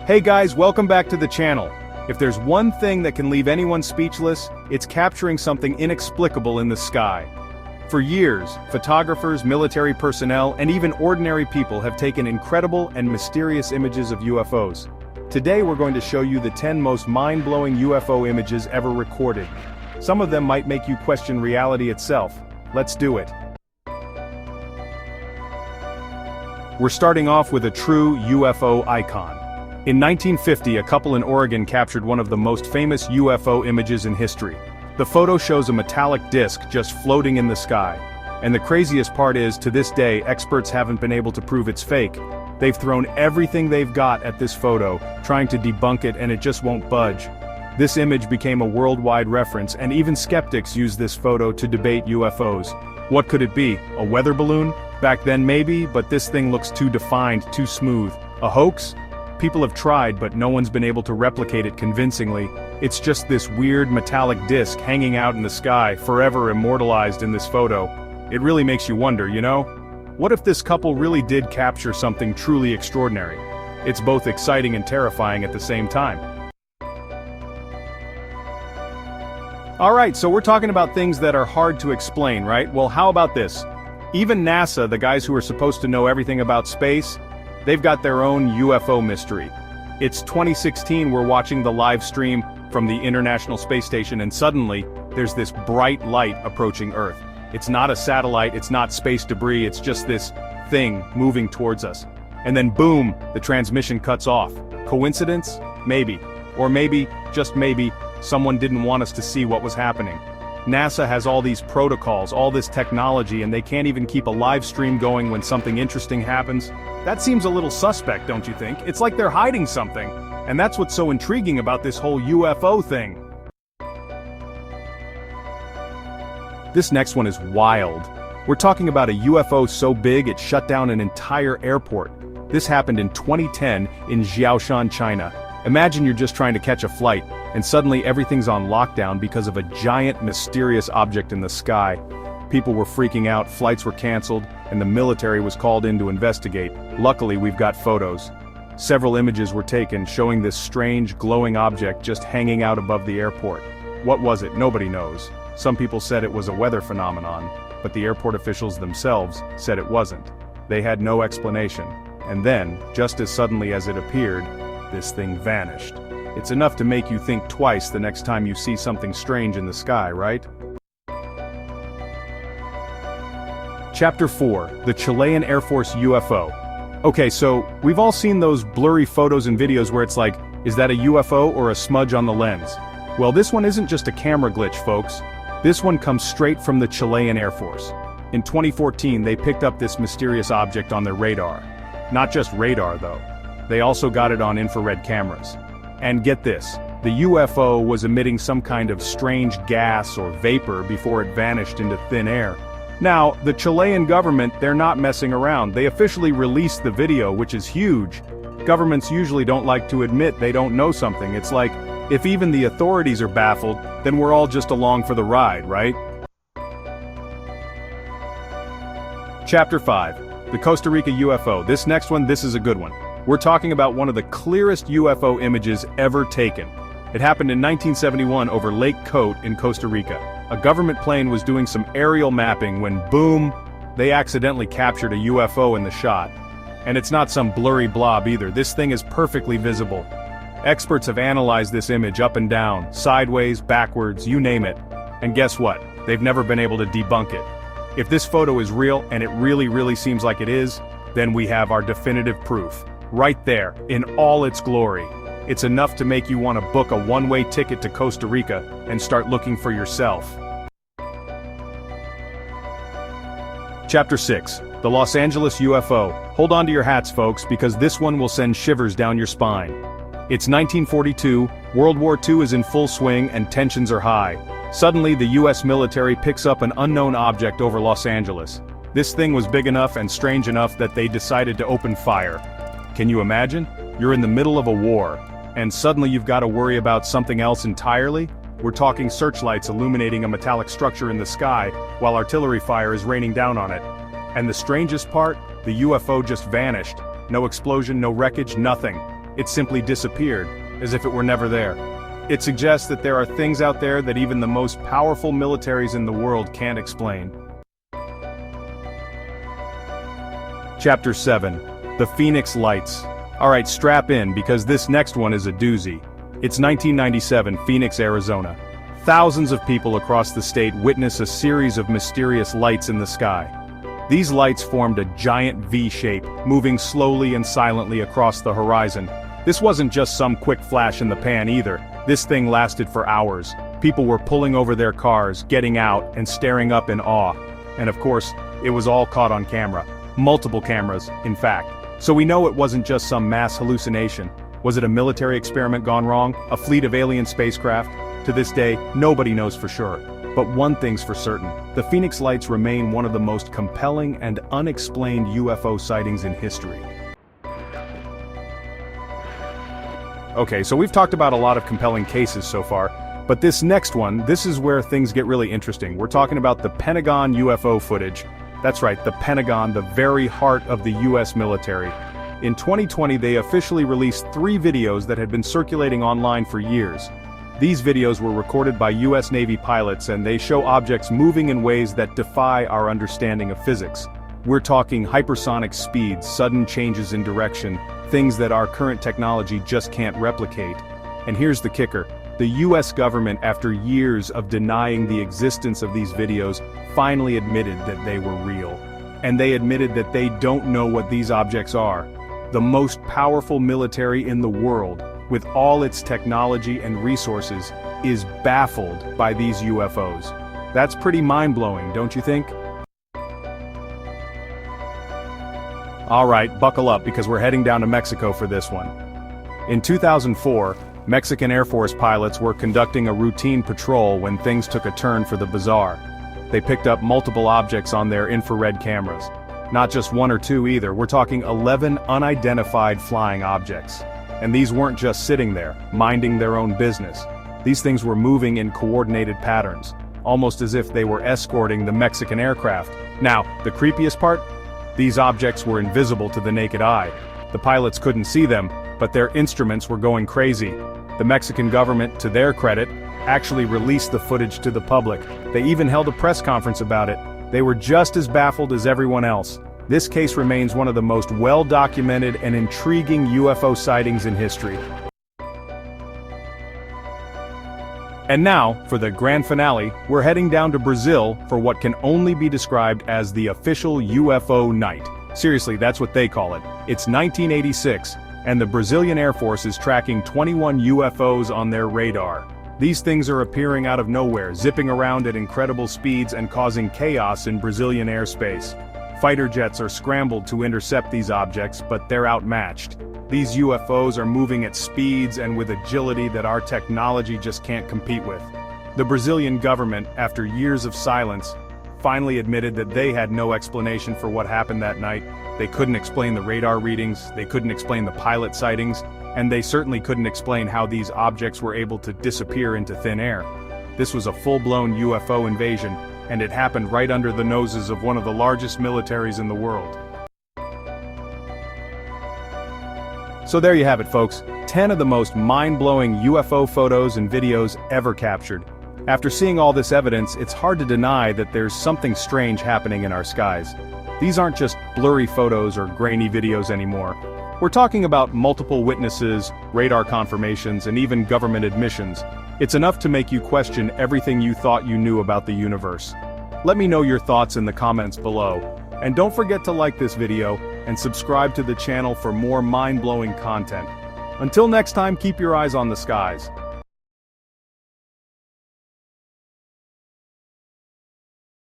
Hey guys, welcome back to the channel. If there's one thing that can leave anyone speechless, it's capturing something inexplicable in the sky. For years, photographers, military personnel, and even ordinary people have taken incredible and mysterious images of UFOs. Today we're going to show you the 10 most mind-blowing UFO images ever recorded. Some of them might make you question reality itself. Let's do it. We're starting off with a true UFO icon. In 1950, a couple in Oregon captured one of the most famous UFO images in history. The photo shows a metallic disc just floating in the sky. And the craziest part is, to this day, experts haven't been able to prove it's fake. They've thrown everything they've got at this photo, trying to debunk it, and it just won't budge. This image became a worldwide reference, and even skeptics use this photo to debate UFOs. What could it be? A weather balloon? Back then maybe, but this thing looks too defined, too smooth. A hoax? People have tried, but no one's been able to replicate it convincingly. It's just this weird metallic disc hanging out in the sky, forever immortalized in this photo. It really makes you wonder, you know? What if this couple really did capture something truly extraordinary? It's both exciting and terrifying at the same time. Alright, so we're talking about things that are hard to explain, right? Well, how about this? Even NASA, the guys who are supposed to know everything about space, they've got their own UFO mystery. It's 2016, we're watching the live stream from the International Space Station, and suddenly, there's this bright light approaching Earth. It's not a satellite, it's not space debris, it's just this thing moving towards us. And then boom, the transmission cuts off. Coincidence? Maybe. Or maybe, just maybe, someone didn't want us to see what was happening. NASA has all these protocols, all this technology, and they can't even keep a live stream going when something interesting happens. That seems a little suspect, don't you think? It's like they're hiding something. And that's what's so intriguing about this whole UFO thing. This next one is wild. We're talking about a UFO so big it shut down an entire airport. This happened in 2010 in Jiaoshan, China. Imagine you're just trying to catch a flight, and suddenly everything's on lockdown because of a giant mysterious object in the sky. People were freaking out, flights were canceled, and the military was called in to investigate. Luckily, we've got photos. Several images were taken showing this strange, glowing object just hanging out above the airport. What was it? Nobody knows. Some people said it was a weather phenomenon, but the airport officials themselves said it wasn't. They had no explanation. And then, just as suddenly as it appeared, this thing vanished. It's enough to make you think twice the next time you see something strange in the sky, right? Chapter 4, the Chilean Air Force UFO. Okay, so, we've all seen those blurry photos and videos where it's like, is that a UFO or a smudge on the lens? Well, this one isn't just a camera glitch, folks. This one comes straight from the Chilean Air Force. In 2014, they picked up this mysterious object on their radar. Not just radar, though. They also got it on infrared cameras. And get this, the UFO was emitting some kind of strange gas or vapor before it vanished into thin air. Now, the Chilean government, they're not messing around. They officially released the video, which is huge. Governments usually don't like to admit they don't know something. It's like, if even the authorities are baffled, then we're all just along for the ride, right? Chapter 5, the Costa Rica UFO. This next one, this is a good one. We're talking about one of the clearest UFO images ever taken. It happened in 1971 over Lake Cote in Costa Rica. A government plane was doing some aerial mapping when, boom, they accidentally captured a UFO in the shot. And it's not some blurry blob either. This thing is perfectly visible. Experts have analyzed this image up and down, sideways, backwards, you name it. And guess what? They've never been able to debunk it. If this photo is real, and it really seems like it is, then we have our definitive proof. Right there, in all its glory. It's enough to make you want to book a one-way ticket to Costa Rica and start looking for yourself. Chapter 6, the Los Angeles UFO. Hold on to your hats, folks, because this one will send shivers down your spine. It's 1942, World War II is in full swing and tensions are high. Suddenly, the US military picks up an unknown object over Los Angeles. This thing was big enough and strange enough that they decided to open fire. Can you imagine? You're in the middle of a war, and suddenly you've got to worry about something else entirely? We're talking searchlights illuminating a metallic structure in the sky, while artillery fire is raining down on it. And the strangest part? The UFO just vanished. No explosion, no wreckage, nothing. it simply disappeared, as if it were never there. It suggests that there are things out there that even the most powerful militaries in the world can't explain. Chapter 7. The Phoenix Lights. Alright, strap in, because this next one is a doozy. It's 1997, Phoenix, Arizona. Thousands of people across the state witness a series of mysterious lights in the sky. These lights formed a giant V shape, moving slowly and silently across the horizon. This wasn't just some quick flash in the pan either. This thing lasted for hours. People were pulling over their cars, getting out, and staring up in awe. And of course, it was all caught on camera. Multiple cameras, in fact. So we know it wasn't just some mass hallucination. Was it a military experiment gone wrong? A fleet of alien spacecraft? To this day, nobody knows for sure. But one thing's for certain. The Phoenix Lights remain one of the most compelling and unexplained UFO sightings in history. Okay, so we've talked about a lot of compelling cases so far, but this next one, this is where things get really interesting. We're talking about the Pentagon UFO footage. That's right, the Pentagon, the very heart of the US military. In 2020, they officially released 3 videos that had been circulating online for years. These videos were recorded by US Navy pilots, and they show objects moving in ways that defy our understanding of physics. We're talking hypersonic speeds, sudden changes in direction, things that our current technology just can't replicate. And here's the kicker. The US government, after years of denying the existence of these videos, finally admitted that they were real. And they admitted that they don't know what these objects are. The most powerful military in the world, with all its technology and resources, is baffled by these UFOs. That's pretty mind-blowing, don't you think? Alright, buckle up because we're heading down to Mexico for this one. In 2004, Mexican Air Force pilots were conducting a routine patrol when things took a turn for the bizarre. They picked up multiple objects on their infrared cameras. Not just 1 or 2 either, we're talking 11 unidentified flying objects. And these weren't just sitting there, minding their own business. These things were moving in coordinated patterns, almost as if they were escorting the Mexican aircraft. Now, the creepiest part? These objects were invisible to the naked eye. The pilots couldn't see them, but their instruments were going crazy. The Mexican government, to their credit, actually released the footage to the public. They even held a press conference about it. They were just as baffled as everyone else. This case remains one of the most well-documented and intriguing UFO sightings in history. And now, for the grand finale, we're heading down to Brazil for what can only be described as the official UFO night. Seriously, that's what they call it. It's 1986, and the Brazilian Air Force is tracking 21 UFOs on their radar. These things are appearing out of nowhere, zipping around at incredible speeds and causing chaos in Brazilian airspace. Fighter jets are scrambled to intercept these objects, but they're outmatched. These UFOs are moving at speeds and with agility that our technology just can't compete with. The Brazilian government, after years of silence, finally admitted that they had no explanation for what happened that night. They couldn't explain the radar readings, they couldn't explain the pilot sightings, and they certainly couldn't explain how these objects were able to disappear into thin air. This was a full-blown UFO invasion, and it happened right under the noses of one of the largest militaries in the world. So there you have it, folks. 10 of the most mind-blowing UFO photos and videos ever captured. After seeing all this evidence, it's hard to deny that there's something strange happening in our skies. These aren't just blurry photos or grainy videos anymore. We're talking about multiple witnesses, radar confirmations, and even government admissions. It's enough to make you question everything you thought you knew about the universe. Let me know your thoughts in the comments below. And don't forget to like this video and subscribe to the channel for more mind-blowing content. Until next time, keep your eyes on the skies.